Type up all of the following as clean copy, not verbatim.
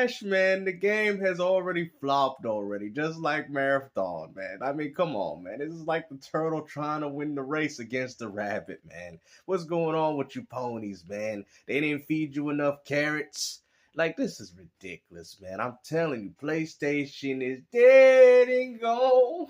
trash, man. The game has already flopped already, just like Marathon, man. I mean, come on, man. This is like the turtle trying to win the race against the rabbit, man. What's going on with you ponies, man? They didn't feed you enough carrots. Like, this is ridiculous, man. I'm telling you, PlayStation is dead and gone.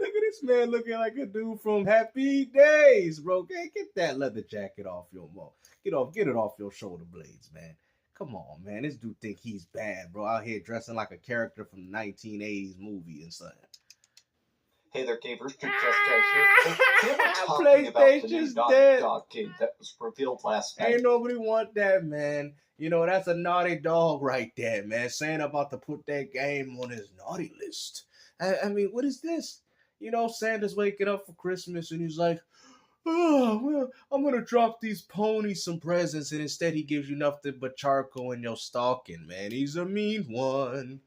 Look at this man looking like a dude from Happy Days, bro. Get that leather jacket off your mouth. Get it off your shoulder blades, man. Come on, man. This dude think he's bad, bro. Out here dressing like a character from the 1980s movie and stuff. Hey there, gamers. Dreamcast here. Talking about the new Naughty Dog game that was revealed last night. Ain't nobody want that, man. You know, that's a Naughty Dog right there, man. Saying about to put that game on his naughty list. I mean, what is this? You know, Santa's waking up for Christmas and he's like, oh, well, I'm going to drop these ponies some presents. And instead he gives you nothing but charcoal in your stocking, man. He's a mean one,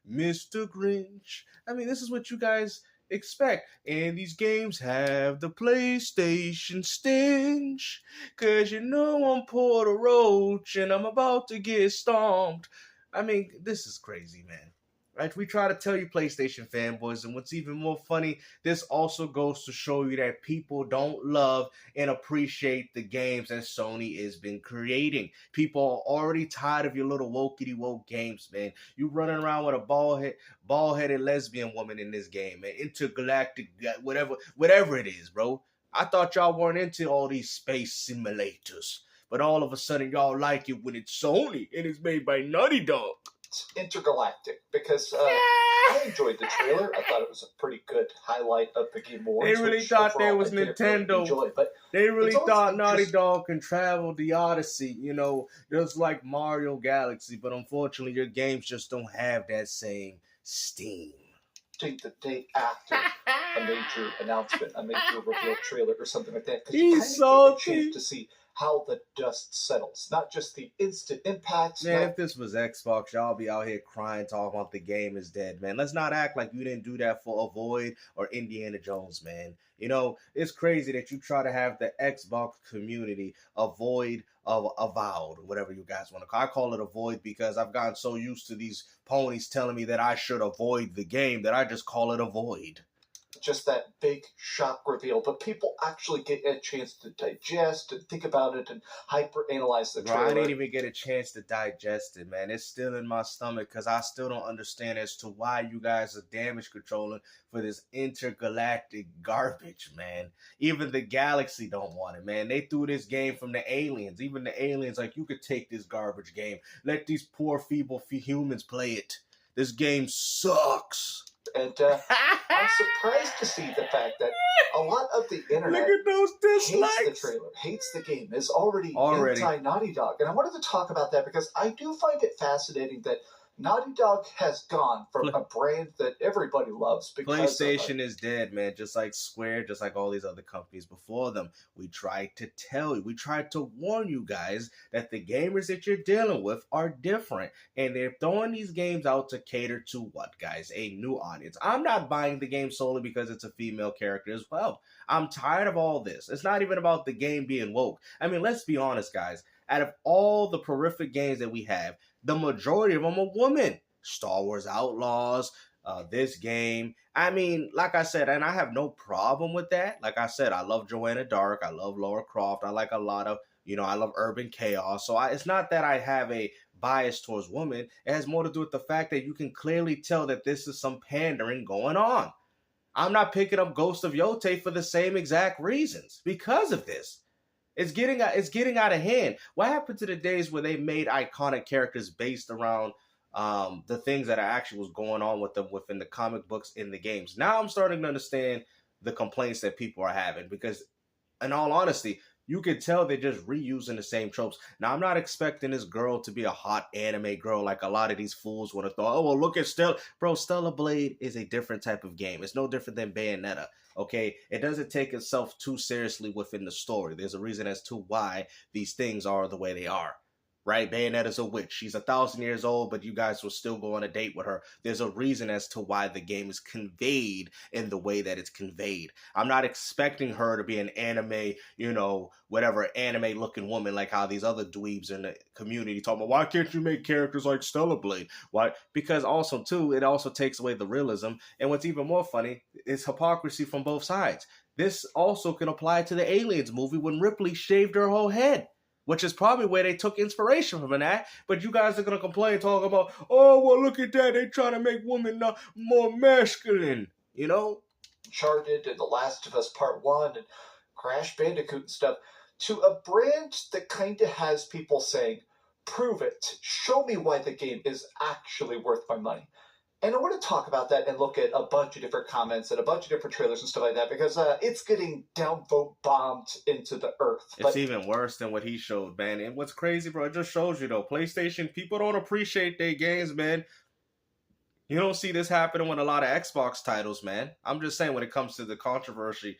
Mr. Grinch. I mean, this is what you guys expect. And these games have the PlayStation stench. Cause you know I'm Porter Roach and I'm about to get stomped. I mean, this is crazy, man. Right? We try to tell you PlayStation fanboys, and what's even more funny, this also goes to show you that people don't love and appreciate the games that Sony has been creating. People are already tired of your little wokey woke games, man. You running around with a bald-headed lesbian woman in this game, man. Intergalactic, whatever it is, bro. I thought y'all weren't into all these space simulators, but all of a sudden y'all like it when it's Sony and it's made by Naughty Dog. Intergalactic, because I enjoyed the trailer. I thought it was a pretty good highlight of the Game Awards. They really thought they was Nintendo. They really thought Naughty Dog can travel the Odyssey, you know, just like Mario Galaxy. But unfortunately, your games just don't have that same steam. The day after a major announcement, a major reveal trailer or something like that, because you kind of get a chance to see how the dust settles, not just the instant impacts. Man, if this was Xbox, y'all be out here crying, talking about the game is dead, man. Let's not act like you didn't do that for Avoid or Indiana Jones, man. You know, it's crazy that you try to have the Xbox community avoid of Avowed, whatever you guys want to call it. I call it Avoid because I've gotten so used to these ponies telling me that I should avoid the game that I just call it Avoid. Just that big shock reveal, but people actually get a chance to digest and think about it and hyper-analyze the trailer. Bro, I didn't even get a chance to digest it, man. It's still in my stomach because I still don't understand as to why you guys are damage controlling for this intergalactic garbage, man. Even the galaxy don't want it, man. They threw this game from the aliens. Even the aliens, like, you could take this garbage game. Let these poor, feeble humans play it. This game sucks. And I'm surprised to see the fact that a lot of the internet Look at those dislikes. Hates the trailer, hates the game, is already anti-Naughty Dog. And I wanted to talk about that because I do find it fascinating that Naughty Dog has gone from a brand that everybody loves. Because PlayStation is dead, man. Just like Square, just like all these other companies before them. We tried to tell you, we tried to warn you guys that the gamers that you're dealing with are different. And they're throwing these games out to cater to what, guys? A new audience. I'm not buying the game solely because it's a female character as well. I'm tired of all this. It's not even about the game being woke. I mean, let's be honest, guys. Out of all the prolific games that we have, the majority of them are women. Star Wars Outlaws, this game. I mean, like I said, and I have no problem with that. Like I said, I love Joanna Dark. I love Lara Croft. I like a lot of, I love Urban Chaos. So it's not that I have a bias towards women. It has more to do with the fact that you can clearly tell that this is some pandering going on. I'm not picking up Ghost of Yote for the same exact reasons because of this. It's getting out of hand. What happened to the days where they made iconic characters based around the things that actually was going on with them within the comic books in the games? Now I'm starting to understand the complaints that people are having because, in all honesty, you can tell they're just reusing the same tropes. Now, I'm not expecting this girl to be a hot anime girl like a lot of these fools want to throw. Oh, well, look at Stella. Bro, Stellar Blade is a different type of game. It's no different than Bayonetta, okay? It doesn't take itself too seriously within the story. There's a reason as to why these things are the way they are. right? Bayonetta's a witch. She's 1,000 years old, but you guys will still go on a date with her. There's a reason as to why the game is conveyed in the way that it's conveyed. I'm not expecting her to be an anime, whatever, anime looking woman like how these other dweebs in the community talk about, why can't you make characters like Stellar Blade? Why? Because also, too, it also takes away the realism. And what's even more funny is hypocrisy from both sides. This also can apply to the Aliens movie when Ripley shaved her whole head, which is probably where they took inspiration from that. But you guys are going to complain, talking about, oh, well, look at that. They're trying to make women more masculine, Uncharted and The Last of Us Part 1 and Crash Bandicoot and stuff, to a brand that kind of has people saying, prove it, show me why the game is actually worth my money. And I want to talk about that and look at a bunch of different comments and a bunch of different trailers and stuff like that, because it's getting downvote bombed into the earth. It's even worse than what he showed, man. And what's crazy, bro, it just shows you, though, PlayStation, people don't appreciate their games, man. You don't see this happening with a lot of Xbox titles, man. I'm just saying when it comes to the controversy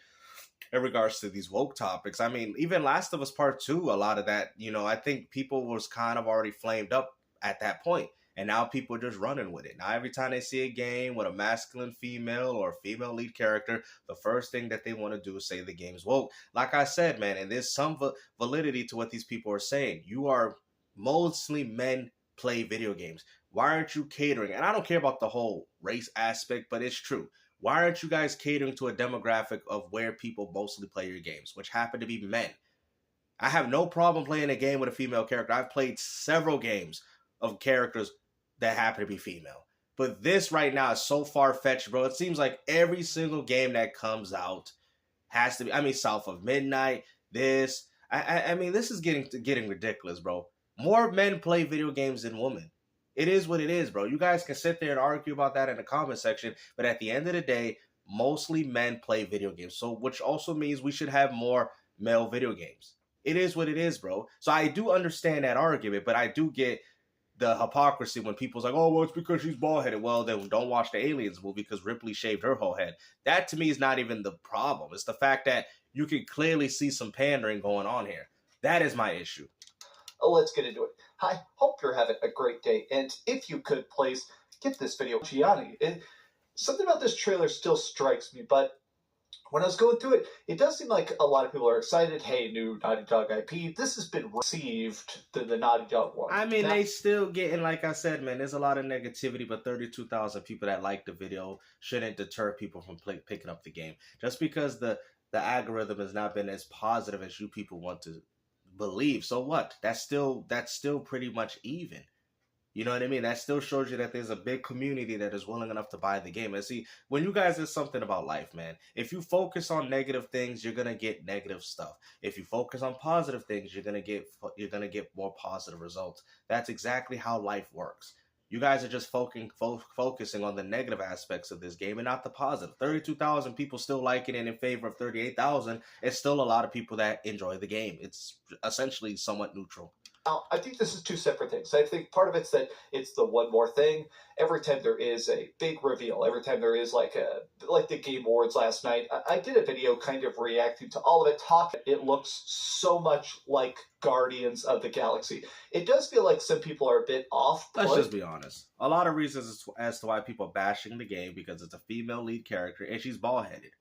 in regards to these woke topics. I mean, even Last of Us Part 2, a lot of that, I think people was kind of already flamed up at that point. And now people are just running with it. Now every time they see a game with a masculine female or a female lead character, the first thing that they want to do is say the game's woke. Like I said, man, and there's some validity to what these people are saying. Mostly men play video games. Why aren't you catering? And I don't care about the whole race aspect, but it's true. Why aren't you guys catering to a demographic of where people mostly play your games, which happen to be men? I have no problem playing a game with a female character. I've played several games of characters that happen to be female. But this right now is so far-fetched, bro. It seems like every single game that comes out has to be, South of Midnight, this. I mean, this is getting ridiculous, bro. More men play video games than women. It is what it is, bro. You guys can sit there and argue about that in the comment section, but at the end of the day, mostly men play video games. So, which also means we should have more male video games. It is what it is, bro. So I do understand that argument, but I do get the hypocrisy when people's like, oh, well, it's because she's bald-headed. Well, then don't watch the Aliens movie because Ripley shaved her whole head. That, to me, is not even the problem. It's the fact that you can clearly see some pandering going on here. That is my issue. Let's get into it. I hope you're having a great day. And if you could, please give this video to Gianni. Something about this trailer still strikes me, but when I was going through it, it does seem like a lot of people are excited. Hey, new Naughty Dog IP. This has been received than the Naughty Dog one. I mean, they still getting, like I said, man, there's a lot of negativity, but 32,000 people that like the video shouldn't deter people from picking up the game. Just because the algorithm has not been as positive as you people want to believe. So what? That's still pretty much even. You know what I mean? That still shows you that there's a big community that is willing enough to buy the game. And see, when you guys, there's something about life, man. If you focus on negative things, you're gonna get negative stuff. If you focus on positive things, you're gonna get more positive results. That's exactly how life works. You guys are just focusing on the negative aspects of this game and not the positive. 32,000 people still liking it in favor of 38,000. It's still a lot of people that enjoy the game. It's essentially somewhat neutral. Now, I think this is two separate things. I think part of it's that it's the one more thing. Every time there is a big reveal, every time there is like the Game Awards last night, I did a video kind of reacting to all of it, it looks so much like Guardians of the Galaxy. It does feel like some people are a bit off. Let's just be honest. A lot of reasons as to why people are bashing the game because it's a female lead character and she's bald-headed.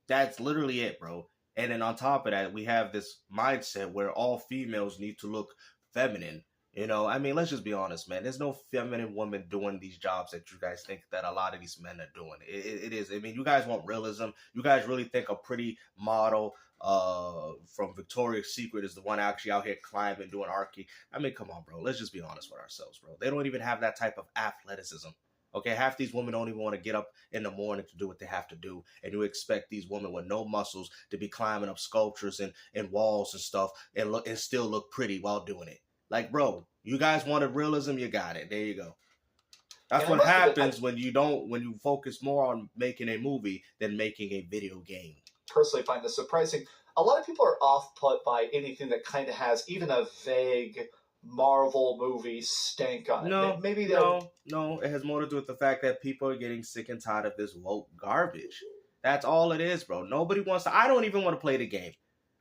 That's literally it, bro. And then on top of that, we have this mindset where all females need to look feminine. Let's just be honest, man. There's no feminine woman doing these jobs that you guys think that a lot of these men are doing. It is. You guys want realism. You guys really think a pretty model from Victoria's Secret is the one actually out here climbing, doing archy. Come on, bro. Let's just be honest with ourselves, bro. They don't even have that type of athleticism. Okay, half these women don't even want to get up in the morning to do what they have to do. And you expect these women with no muscles to be climbing up sculptures and walls and stuff and still look pretty while doing it. Like, bro, you guys wanted realism, you got it. There you go. That's what happens when you focus more on making a movie than making a video game. Personally find this surprising. A lot of people are off-put by anything that kind of has even a vague Marvel movie stank on it. No. It has more to do with the fact that people are getting sick and tired of this woke garbage. That's all it is, bro. Nobody wants to. I don't even want to play the game.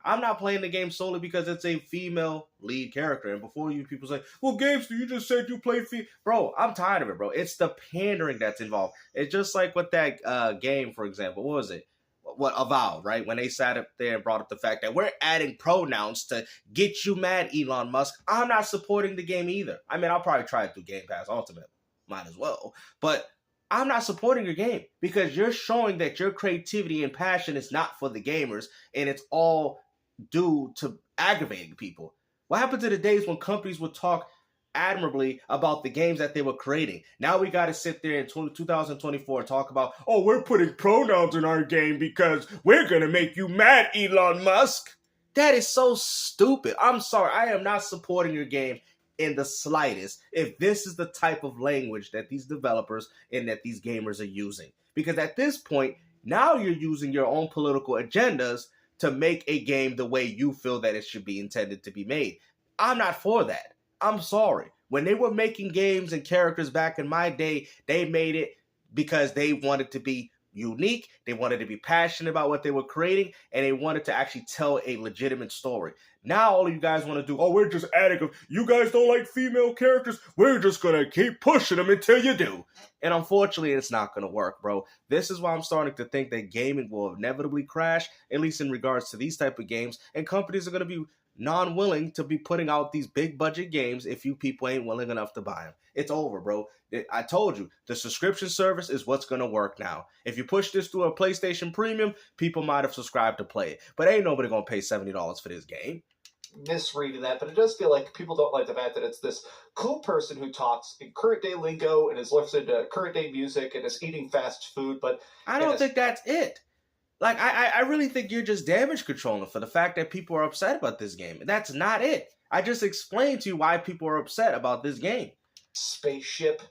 I'm not playing the game solely because it's a female lead character. And before you people say, well, Gamester, you just said you play bro, I'm tired of it, bro. It's the pandering that's involved. It's just like with that game, for example. What was it? What Avowed, right? When they sat up there and brought up the fact that we're adding pronouns to get you mad, Elon Musk. I'm not supporting the game either. I mean, I'll probably try it through Game Pass Ultimate. Might as well. But I'm not supporting your game because you're showing that your creativity and passion is not for the gamers and it's all due to aggravating people. What happened to the days when companies would talk admirably about the games that they were creating? Now we got to sit there in 2024 and talk about, oh, we're putting pronouns in our game because we're going to make you mad, Elon Musk. That is so stupid. I'm sorry. I am not supporting your game in the slightest if this is the type of language that these developers and that these gamers are using. Because at this point, now you're using your own political agendas to make a game the way you feel that it should be intended to be made. I'm not for that. I'm sorry. When they were making games and characters back in my day, they made it because they wanted to be unique, they wanted to be passionate about what they were creating, and they wanted to actually tell a legitimate story. Now all of you guys want to do, oh, we're just adding them. You guys don't like female characters? We're just going to keep pushing them until you do. And unfortunately, it's not going to work, bro. This is why I'm starting to think that gaming will inevitably crash, at least in regards to these type of games, and companies are going to be non-willing to be putting out these big budget games if you people ain't willing enough to buy them. It's over, bro. I told you, the subscription service is what's going to work now. If you push this through a PlayStation Premium, people might have subscribed to play it. But ain't nobody going to pay $70 for this game. Misreading that, but it does feel like people don't like the fact that it's this cool person who talks in current day lingo and is listening to current day music and is eating fast food, but I don't think that's it. Like, I really think you're just damage controlling for the fact that people are upset about this game. That's not it. I just explained to you why people are upset about this game. Spaceship.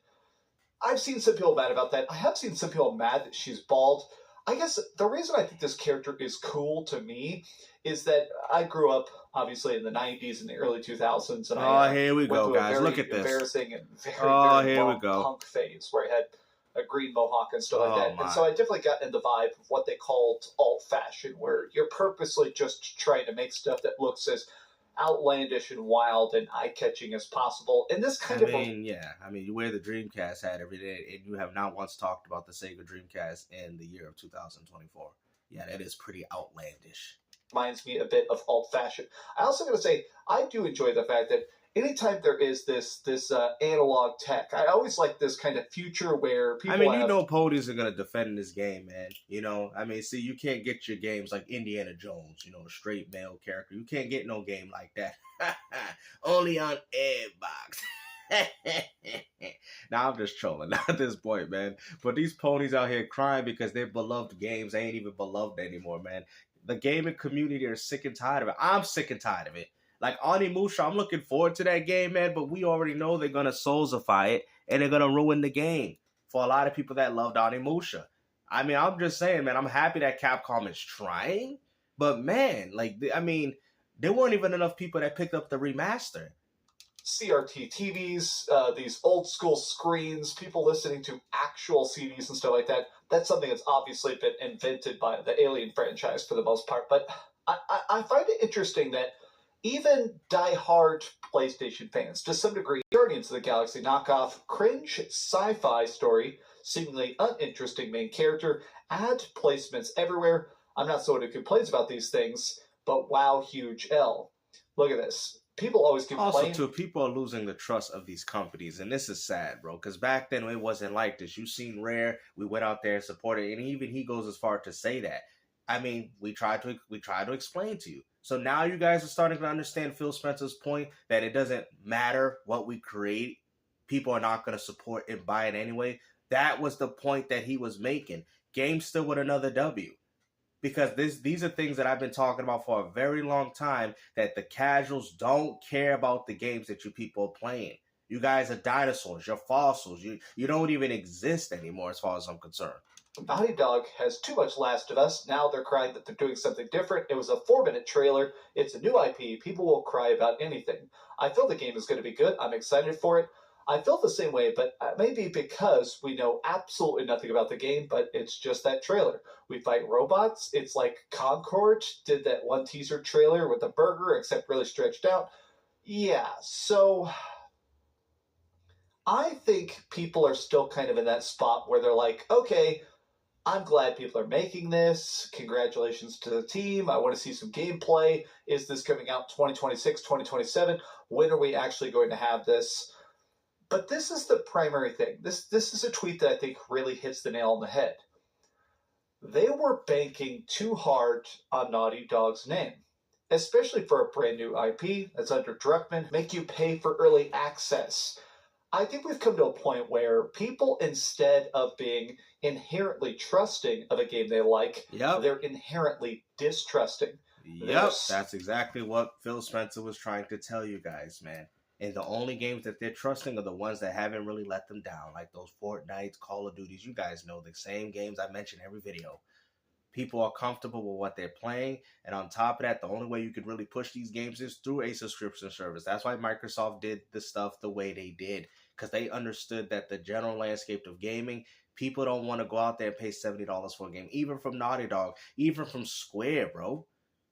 I've seen some people mad about that. I have seen some people mad that she's bald. I guess the reason I think this character is cool to me is that I grew up, obviously, in the 90s and the early 2000s. And here we go, guys. Look at this. Embarrassing and very punk phase where I had a green mohawk and stuff like that. My. And so I definitely got in the vibe of what they called alt-fashion, where you're purposely just trying to make stuff that looks as outlandish and wild and eye-catching as possible. And this kind you wear the Dreamcast hat every day, and you have not once talked about the Sega Dreamcast in the year of 2024. Yeah, that is pretty outlandish. Reminds me a bit of alt-fashion. I also got to say, I do enjoy the fact that anytime there is this analog tech, I always like this kind of future where people ponies are going to defend this game, man. See, you can't get your games like Indiana Jones, straight male character. You can't get no game like that. Only on Xbox. Now I'm just trolling, not at this point, man. But these ponies out here crying because their beloved games ain't even beloved anymore, man. The gaming community are sick and tired of it. I'm sick and tired of it. Like Onimusha, I'm looking forward to that game, man, but we already know they're going to soulsify it, and they're going to ruin the game for a lot of people that loved Onimusha. I mean, I'm just saying, man, I'm happy that Capcom is trying, but man, there weren't even enough people that picked up the remaster. CRT TVs, these old school screens, people listening to actual CDs and stuff like that. That's something that's obviously been invented by the Alien franchise for the most part, but I find it interesting that even die-hard PlayStation fans, to some degree, Guardians of the Galaxy knockoff, cringe sci-fi story, seemingly uninteresting main character, ad placements everywhere. I'm not someone who complains about these things, but wow, huge L. Look at this. People always complain. Also, too, people are losing the trust of these companies, and this is sad, bro, because back then it wasn't like this. You seen Rare, we went out there and supported, and even he goes as far to say that. I mean, we tried to explain to you. So now you guys are starting to understand Phil Spencer's point that it doesn't matter what we create. People are not going to support and buy it anyway. That was the point that he was making. Game still with another W. Because these are things that I've been talking about for a very long time, that the casuals don't care about the games that you people are playing. You guys are dinosaurs. You're fossils. You don't even exist anymore as far as I'm concerned. Naughty Dog has too much Last of Us. Now they're crying that they're doing something different. It was a 4-minute trailer. It's a new IP. People will cry about anything. I feel the game is going to be good. I'm excited for it. I felt the same way, but maybe because we know absolutely nothing about the game, but it's just that trailer. We fight robots. It's like Concord did that one teaser trailer with the burger, except really stretched out. Yeah, so I think people are still kind of in that spot where they're like, okay, I'm glad people are making this. Congratulations to the team. I want to see some gameplay. Is this coming out 2026, 2027? When are we actually going to have this? But this is the primary thing. This is a tweet that I think really hits the nail on the head. They were banking too hard on Naughty Dog's name, especially for a brand new IP that's under Druckmann, make you pay for early access. I think we've come to a point where people, instead of being inherently trusting of a game they like, Yep. they're inherently distrusting. Yep. That's exactly what Phil Spencer was trying to tell you guys, man. And the only games that they're trusting are the ones that haven't really let them down, like those Fortnites, Call of Duties. You guys know the same games I mention every video. People are comfortable with what they're playing, and on top of that, the only way you could really push these games is through a subscription service. That's why Microsoft did the stuff the way they did, because they understood that the general landscape of gaming, people don't want to go out there and pay $70 for a game, even from Naughty Dog, even from Square, bro.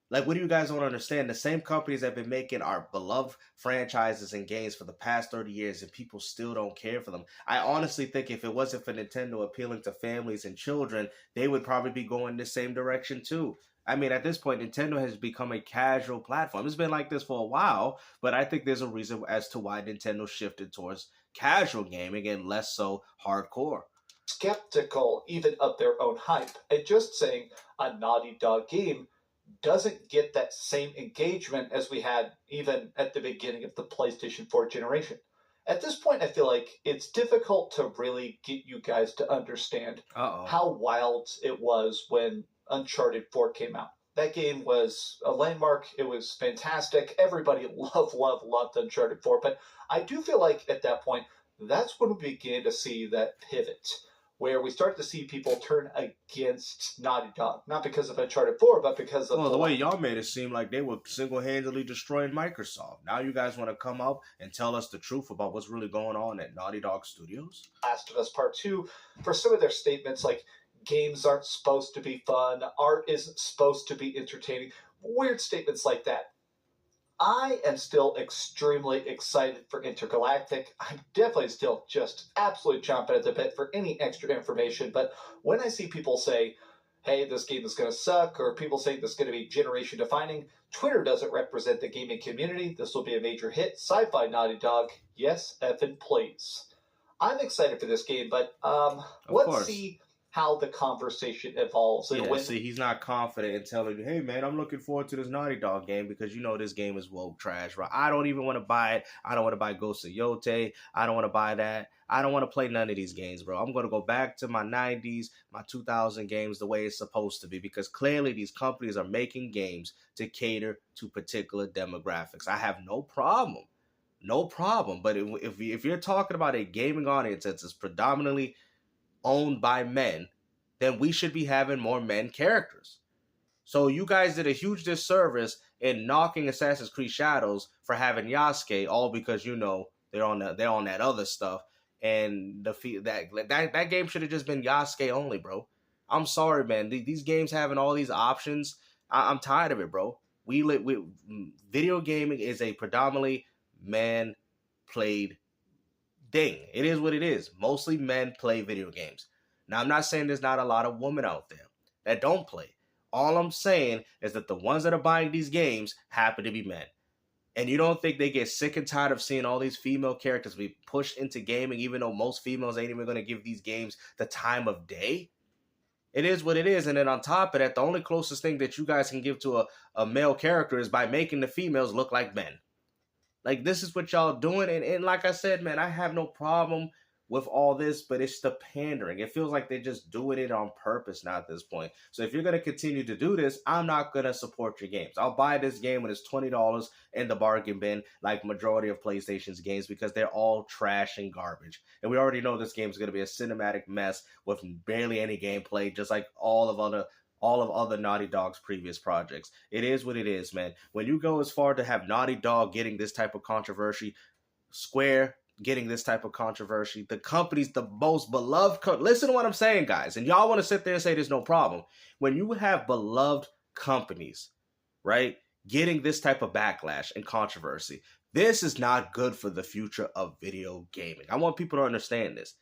Like, what do you guys don't understand? The same companies that have been making our beloved franchises and games for the past 30 years, and people still don't care for them. I honestly think if it wasn't for Nintendo appealing to families and children, they would probably be going the same direction too. I mean, at this point, Nintendo has become a casual platform. It's been like this for a while, but I think there's a reason as to why Nintendo shifted towards casual gaming and less so hardcore. Skeptical even of their own hype, and just saying a Naughty Dog game doesn't get that same engagement as we had even at the beginning of the PlayStation 4 generation. At this point, I feel like it's difficult to really get you guys to understand how wild it was when Uncharted 4 came out. That game was a landmark. It was fantastic. Everybody loved Uncharted 4. But I do feel like at that point, that's when we began to see that pivot where we start to see people turn against Naughty Dog, not because of Uncharted 4, but because of the way y'all made it seem like they were single-handedly destroying Microsoft. Now you guys want to come up and tell us the truth about what's really going on at Naughty Dog Studios? Last of Us Part 2, for some of their statements like, games aren't supposed to be fun, art isn't supposed to be entertaining, weird statements like that. I am still extremely excited for Intergalactic. I'm definitely still just absolutely chomping at the bit for any extra information. But when I see people say, hey, this game is going to suck, or people say this is going to be generation defining, Twitter doesn't represent the gaming community. This will be a major hit. Sci-fi Naughty Dog, yes, effing please. I'm excited for this game, but let's see how the conversation evolves. Yeah, see, he's not confident in telling you, hey, man, I'm looking forward to this Naughty Dog game because you know this game is woke trash, right? I don't even want to buy it. I don't want to buy Ghost of Yote. I don't want to buy that. I don't want to play none of these games, bro. I'm going to go back to my 90s, my 2000 games the way it's supposed to be because clearly these companies are making games to cater to particular demographics. I have no problem. No problem. But if you're talking about a gaming audience that's predominantly owned by men, then we should be having more men characters. So you guys did a huge disservice in knocking Assassin's Creed Shadows for having Yasuke, all because you know they're on that other stuff, and that game should have just been Yasuke only, bro. I'm sorry, man. These games having all these options, I'm tired of it, bro. Video gaming is a predominantly man played thing. It is what it is. Mostly men play video games. Now, I'm not saying there's not a lot of women out there that don't play. All I'm saying is that the ones that are buying these games happen to be men. And you don't think they get sick and tired of seeing all these female characters be pushed into gaming, even though most females ain't even going to give these games the time of day? It is what it is. And then on top of that, the only closest thing that you guys can give to a male character is by making the females look like men. Like, this is what y'all doing. And like I said, man, I have no problem with all this, but it's the pandering. It feels like they're just doing it on purpose now at this point. So if you're going to continue to do this, I'm not going to support your games. I'll buy this game when it's $20 in the bargain bin, like majority of PlayStation's games, because they're all trash and garbage. And we already know this game is going to be a cinematic mess with barely any gameplay, just like all of other Naughty Dog's previous projects. It is what it is, man. When you go as far to have Naughty Dog getting this type of controversy, Square, getting this type of controversy. The company's the most beloved. Listen to what I'm saying, guys. And y'all want to sit there and say there's no problem. When you have beloved companies, right, getting this type of backlash and controversy, this is not good for the future of video gaming. I want people to understand this.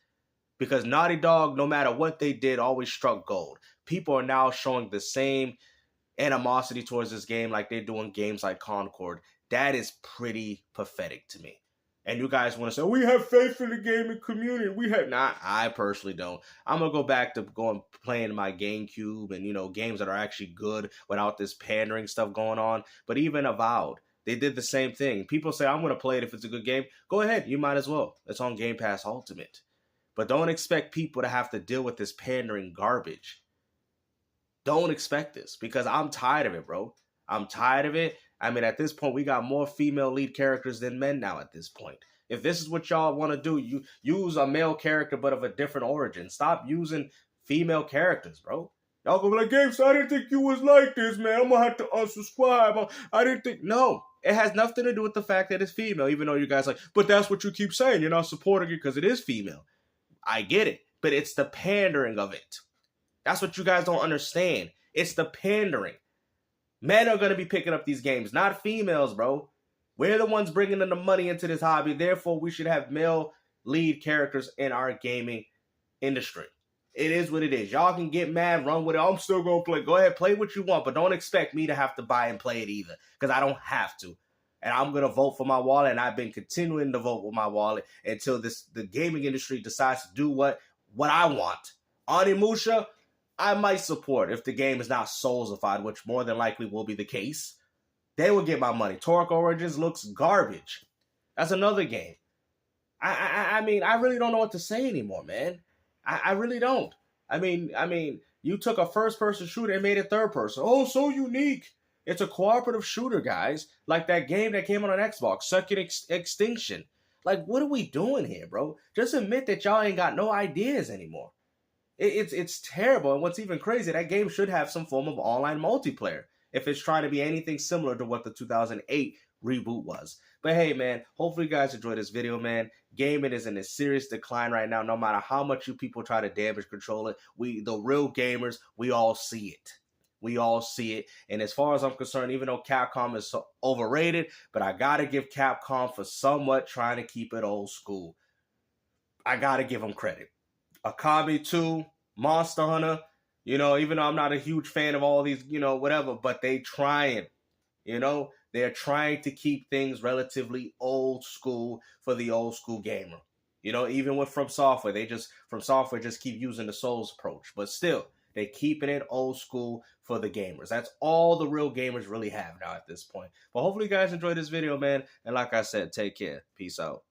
Because Naughty Dog, no matter what they did, always struck gold. People are now showing the same animosity towards this game like they do in games like Concord. That is pretty pathetic to me. And you guys want to say, we have faith in the gaming community. We have not. I personally don't. I'm going to go back to going playing my GameCube and, you know, games that are actually good without this pandering stuff going on. But even Avowed, they did the same thing. People say, I'm going to play it if it's a good game. Go ahead. You might as well. It's on Game Pass Ultimate. But don't expect people to have to deal with this pandering garbage. Don't expect this, because I'm tired of it, bro. I'm tired of it. I mean, at this point, we got more female lead characters than men now at this point. If this is what y'all want to do, you use a male character but of a different origin. Stop using female characters, bro. Y'all gonna be like, Games, I didn't think you was like this, man. I'm gonna have to unsubscribe. I didn't think. No, it has nothing to do with the fact that it's female, even though you guys like, but that's what you keep saying. You're not supporting it because it is female. I get it, but it's the pandering of it. That's what you guys don't understand. It's the pandering. Men are going to be picking up these games, not females, bro. We're the ones bringing in the money into this hobby. Therefore, we should have male lead characters in our gaming industry. It is what it is. Y'all can get mad, run with it. I'm still going to play. Go ahead, play what you want, but don't expect me to have to buy and play it either, because I don't have to. And I'm going to vote for my wallet, and I've been continuing to vote with my wallet until the gaming industry decides to do what I want. Onimusha, I might support if the game is not Soulsified, which more than likely will be the case. They will get my money. Torque Origins looks garbage. That's another game. I mean, I really don't know what to say anymore, man. I really don't. I mean, you took a first-person shooter and made it third-person. Oh, so unique. It's a cooperative shooter, guys. Like that game that came out on Xbox, Second Extinction. Like, what are we doing here, bro? Just admit that y'all ain't got no ideas anymore. It's terrible. And what's even crazy, that game should have some form of online multiplayer if it's trying to be anything similar to what the 2008 reboot was. But hey, man, hopefully you guys enjoyed this video, man. Gaming is in a serious decline right now. No matter how much you people try to damage control it, the real gamers, we all see it. We all see it. And as far as I'm concerned, even though Capcom is so overrated, but I got to give Capcom for somewhat trying to keep it old school. I got to give them credit. Akami 2, Monster Hunter, you know, even though I'm not a huge fan of all these, you know, whatever, but they trying, you know, they're trying to keep things relatively old school for the old school gamer. You know, even with From Software, From Software just keep using the Souls approach, but still, they're keeping it old school for the gamers. That's all the real gamers really have now at this point. But hopefully you guys enjoyed this video, man. And like I said, take care. Peace out.